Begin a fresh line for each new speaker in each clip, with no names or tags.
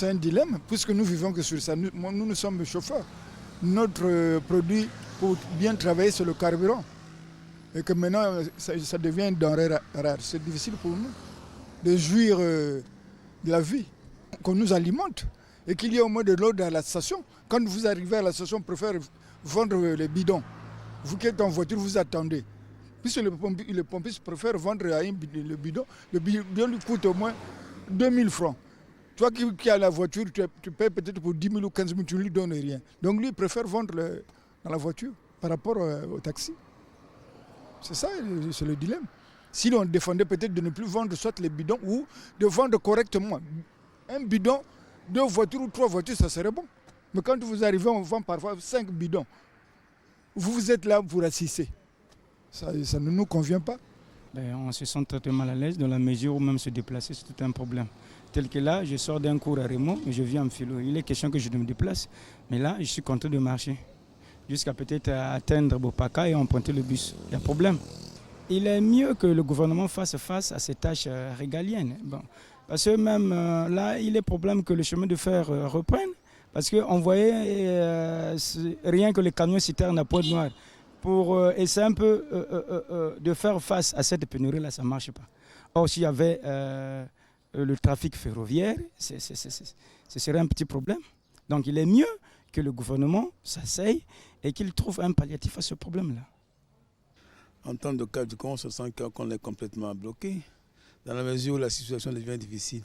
c'est un dilemme, puisque nous vivons que sur ça. Nous sommes chauffeurs. Notre produit pour bien travailler, c'est le carburant. Et que maintenant, ça devient une denrée rare. C'est difficile pour nous de jouir de la vie, qu'on nous alimente et qu'il y ait au moins de l'eau dans la station. Quand vous arrivez à la station, on préfère vendre les bidons. Vous qui êtes en voiture, vous attendez. Puisque le pompiste préfère vendre à le bidon lui coûte au moins 2000 francs. Toi qui as la voiture, tu payes peut-être pour 10 000 ou 15 000, tu ne lui donnes rien. Donc lui, il préfère vendre dans la voiture par rapport au taxi. C'est ça, c'est le dilemme. Si on défendait peut-être de ne plus vendre soit les bidons ou de vendre correctement. Un bidon, 2 voitures ou 3 voitures, ça serait bon. Mais quand vous arrivez, on vend parfois 5 bidons. Vous êtes là pour assister. Ça ne nous convient pas.
On se sent très mal à l'aise dans la mesure où même se déplacer, c'est tout un problème. Tel que là, je sors d'un cours à Rémo et je viens en philo. Il est question que je me déplace. Mais là, je suis content de marcher. Jusqu'à peut-être atteindre Bopaka et emprunter le bus. Il y a problème. Il est mieux que le gouvernement fasse face à ces tâches régaliennes. Bon. Parce que même là, il est problème que le chemin de fer reprenne. Parce qu'on voyait rien que les camions citernes à Pointe-Noire. Pour essayer un peu de faire face à cette pénurie-là, ça ne marche pas. Or, s'il y avait le trafic ferroviaire, ce serait un petit problème. Donc, il est mieux que le gouvernement s'asseye et qu'il trouve un palliatif à ce problème-là.
En termes de cas, on se sent qu'on est complètement bloqué, dans la mesure où la situation devient difficile.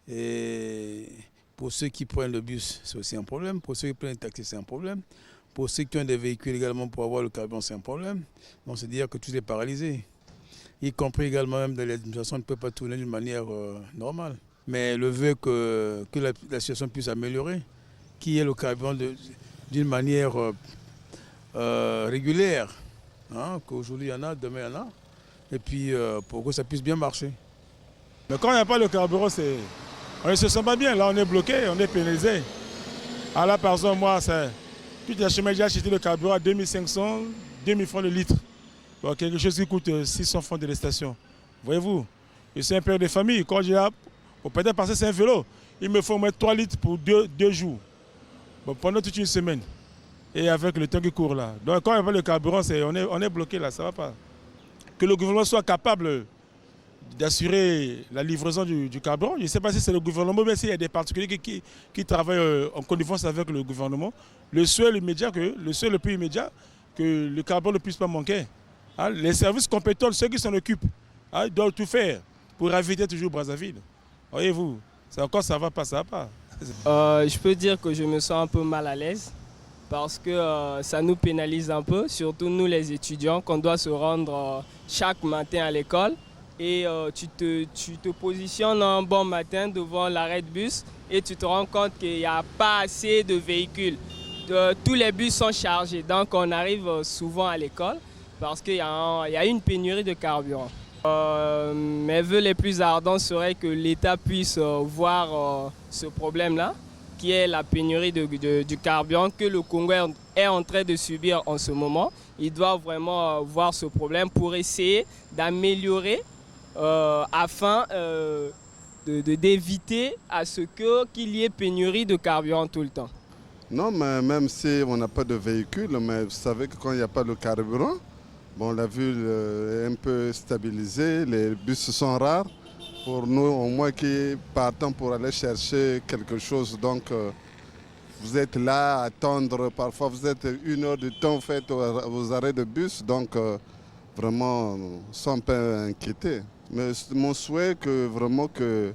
Et pour ceux qui prennent le bus, c'est aussi un problème. Pour ceux qui prennent le taxi, c'est un problème. Pour ceux qui ont des véhicules également pour avoir le carburant, c'est un problème. Donc c'est dire que tout est paralysé. Y compris également même dans les administrations, on ne peut pas tourner d'une manière normale. Mais le vœu que la situation puisse améliorer, qu'il y ait le carburant d'une manière régulière. Hein, qu'aujourd'hui il y en a, demain il y en a. Et puis pour que ça puisse bien marcher.
Mais quand il n'y a pas le carburant, on ne se sent pas bien. Là, on est bloqué, on est pénalisé. Alors là, par exemple, moi, toute la chemin, j'ai acheté le carburant à 2500, 2000 francs le litre. Bon, quelque chose qui coûte 600 francs de la station. Voyez-vous, je suis un père de famille. Quand j'ai pour peut-être passer 5 vélos, il me faut au moins 3 litres pour 2 jours. Bon, pendant toute une semaine. Et avec le temps qui court là. Donc quand il n'y a pas le carburant, on est bloqué là, ça ne va pas. Que le gouvernement soit capable d'assurer la livraison du carburant. Je ne sais pas si c'est le gouvernement, mais s'il y a des particuliers qui travaillent en connivence avec le gouvernement, le souhait le plus immédiat, que le carburant ne puisse pas manquer. Hein, les services compétents, ceux qui s'en occupent, hein, doivent tout faire pour éviter toujours Brazzaville. Voyez-vous, encore ça va pas, ça va pas.
Je peux dire que je me sens un peu mal à l'aise parce que ça nous pénalise un peu, surtout nous les étudiants, qu'on doit se rendre chaque matin à l'école. Et tu te positionnes un bon matin devant l'arrêt de bus et tu te rends compte qu'il n'y a pas assez de véhicules. Tous les bus sont chargés, donc on arrive souvent à l'école parce qu'il y a une pénurie de carburant. Mes vœux les plus ardents seraient que l'État puisse voir ce problème-là, qui est la pénurie du carburant que le Congo est en train de subir en ce moment. Il doit vraiment voir ce problème pour essayer d'améliorer afin d'éviter à ce qu'il y ait pénurie de carburant tout le temps.
Non, mais même si on n'a pas de véhicule, mais vous savez que quand il n'y a pas de carburant, bon, la ville est un peu stabilisée, les bus sont rares. Pour nous, au moins qui partons pour aller chercher quelque chose, donc vous êtes là à attendre, parfois vous êtes 1 heure de temps fait aux arrêts de bus, donc vraiment, nous sommes un peu inquiétés. Mais mon souhait que vraiment que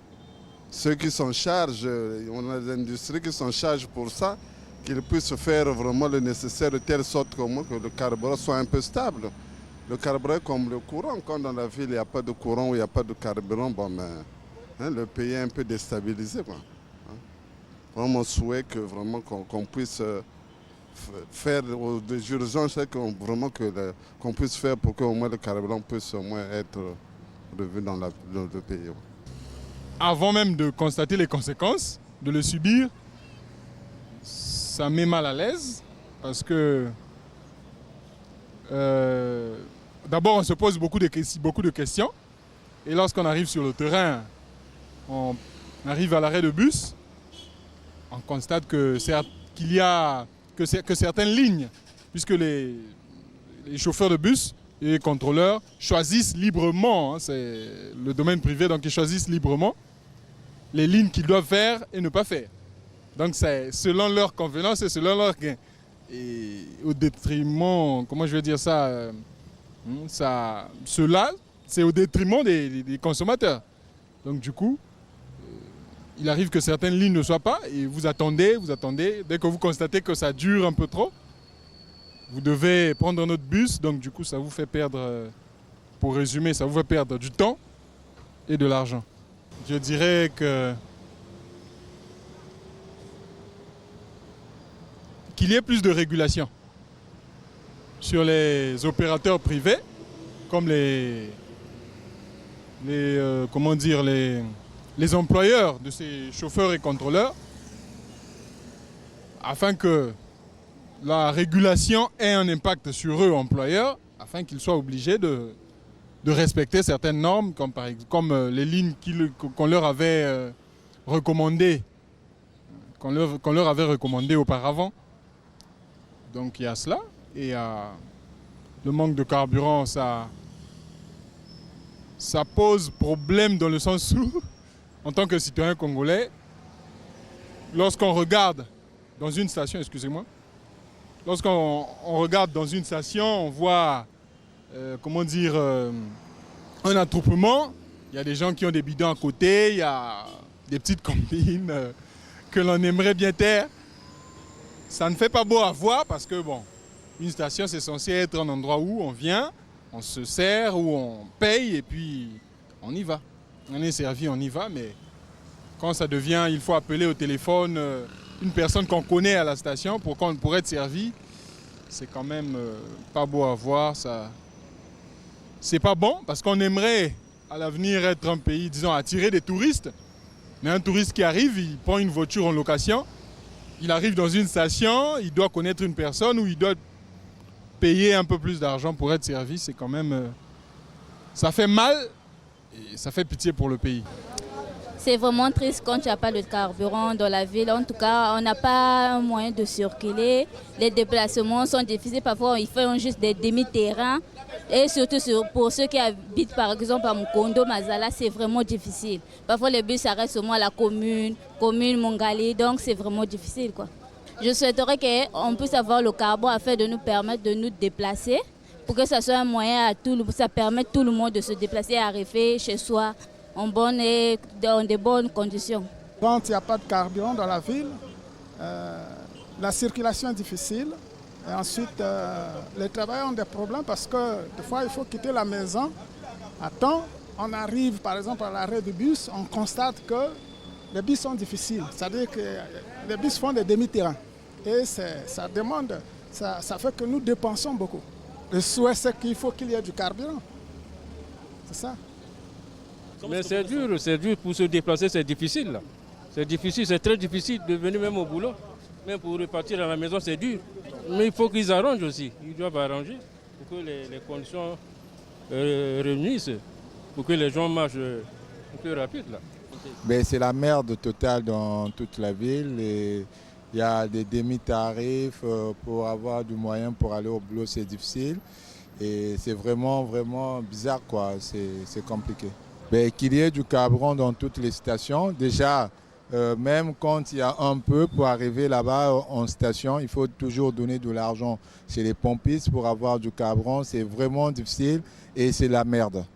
ceux qui s'en chargent, on a des industries qui s'en chargent pour ça, qu'ils puissent faire vraiment le nécessaire de telle sorte que le carburant soit un peu stable. Le carburant comme le courant, quand dans la ville il n'y a pas de courant ou il n'y a pas de carburant, bon, mais, le pays est un peu déstabilisé. Quoi. Vraiment mon souhait que vraiment qu'on puisse faire des urgences qu'on puisse faire pour qu'au moins le carburant puisse au moins être revu dans le pays.
Avant même de constater les conséquences, de le subir, ça met mal à l'aise parce que d'abord on se pose beaucoup de questions et lorsqu'on arrive sur le terrain, on arrive à l'arrêt de bus,
on constate que certaines lignes, puisque les chauffeurs de bus et les contrôleurs choisissent librement, hein, c'est le domaine privé, donc ils choisissent librement les lignes qu'ils doivent faire et ne pas faire. Donc c'est selon leur convenance et selon leur gain. Et au détriment, comment je vais dire ça, cela, c'est au détriment des consommateurs. Donc du coup, il arrive que certaines lignes ne soient pas et vous attendez. Dès que vous constatez que ça dure un peu trop, vous devez prendre un autre bus. Donc du coup, ça vous fait perdre, pour résumer, ça vous fait perdre du temps et de l'argent. Je dirais qu'il y ait plus de régulation sur les opérateurs privés, comme les employeurs de ces chauffeurs et contrôleurs, afin que la régulation ait un impact sur eux, employeurs, afin qu'ils soient obligés de respecter certaines normes, comme les lignes qu'on leur avait recommandées, auparavant. Donc il y a cela, et le manque de carburant, ça pose problème dans le sens où, en tant que citoyen congolais, lorsqu'on regarde dans une station, on voit, un attroupement. Il y a des gens qui ont des bidons à côté, il y a des petites combines que l'on aimerait bien taire. Ça ne fait pas beau à voir parce que, une station, c'est censé être un endroit où on vient, on se sert, où on paye et puis on y va. On est servi, on y va, mais quand ça devient, il faut appeler au téléphone une personne qu'on connaît à la station pour être servi, c'est quand même pas beau à voir. C'est pas bon parce qu'on aimerait à l'avenir être un pays, disons, attirer des touristes. Mais un touriste qui arrive, il prend une voiture en location, il arrive dans une station, il doit connaître une personne ou il doit payer un peu plus d'argent pour être servi. C'est quand même... ça fait mal et ça fait pitié pour le pays.
C'est vraiment triste quand il n'y a pas de carburant dans la ville. En tout cas, on n'a pas un moyen de circuler. Les déplacements sont difficiles. Parfois, il faut juste des demi-terrains. Et surtout pour ceux qui habitent par exemple à Mukondo, Mazala, c'est vraiment difficile. Parfois, les bus s'arrêtent seulement à la commune Mongali. Donc, c'est vraiment difficile, quoi. Je souhaiterais qu'on puisse avoir le carburant afin de nous permettre de nous déplacer. Pour que ça soit un moyen ça permette tout le monde de se déplacer et arriver chez soi dans de bonnes conditions.
Quand il n'y a pas de carburant dans la ville, la circulation est difficile. Et ensuite, les travailleurs ont des problèmes parce que des fois, il faut quitter la maison à temps. On arrive par exemple à l'arrêt du bus, on constate que les bus sont difficiles. C'est-à-dire que les bus font des demi-terrains. Et ça fait que nous dépensons beaucoup. Le souhait, c'est qu'il faut qu'il y ait du carburant. C'est ça.
Mais c'est dur pour se déplacer, c'est difficile. C'est difficile, c'est très difficile de venir même au boulot. Même pour repartir à la maison, c'est dur. Mais il faut qu'ils arrangent aussi. Ils doivent arranger pour que les conditions réunissent, pour que les gens marchent un peu rapide là.
Ben, c'est la merde totale dans toute la ville. Et il y a des demi-tarifs pour avoir du moyen pour aller au boulot, c'est difficile. Et c'est vraiment, vraiment bizarre, quoi. C'est compliqué. Ben, qu'il y ait du carburant dans toutes les stations. Déjà, même quand il y a un peu pour arriver là-bas en station, il faut toujours donner de l'argent chez les pompistes pour avoir du carburant. C'est vraiment difficile et c'est la merde.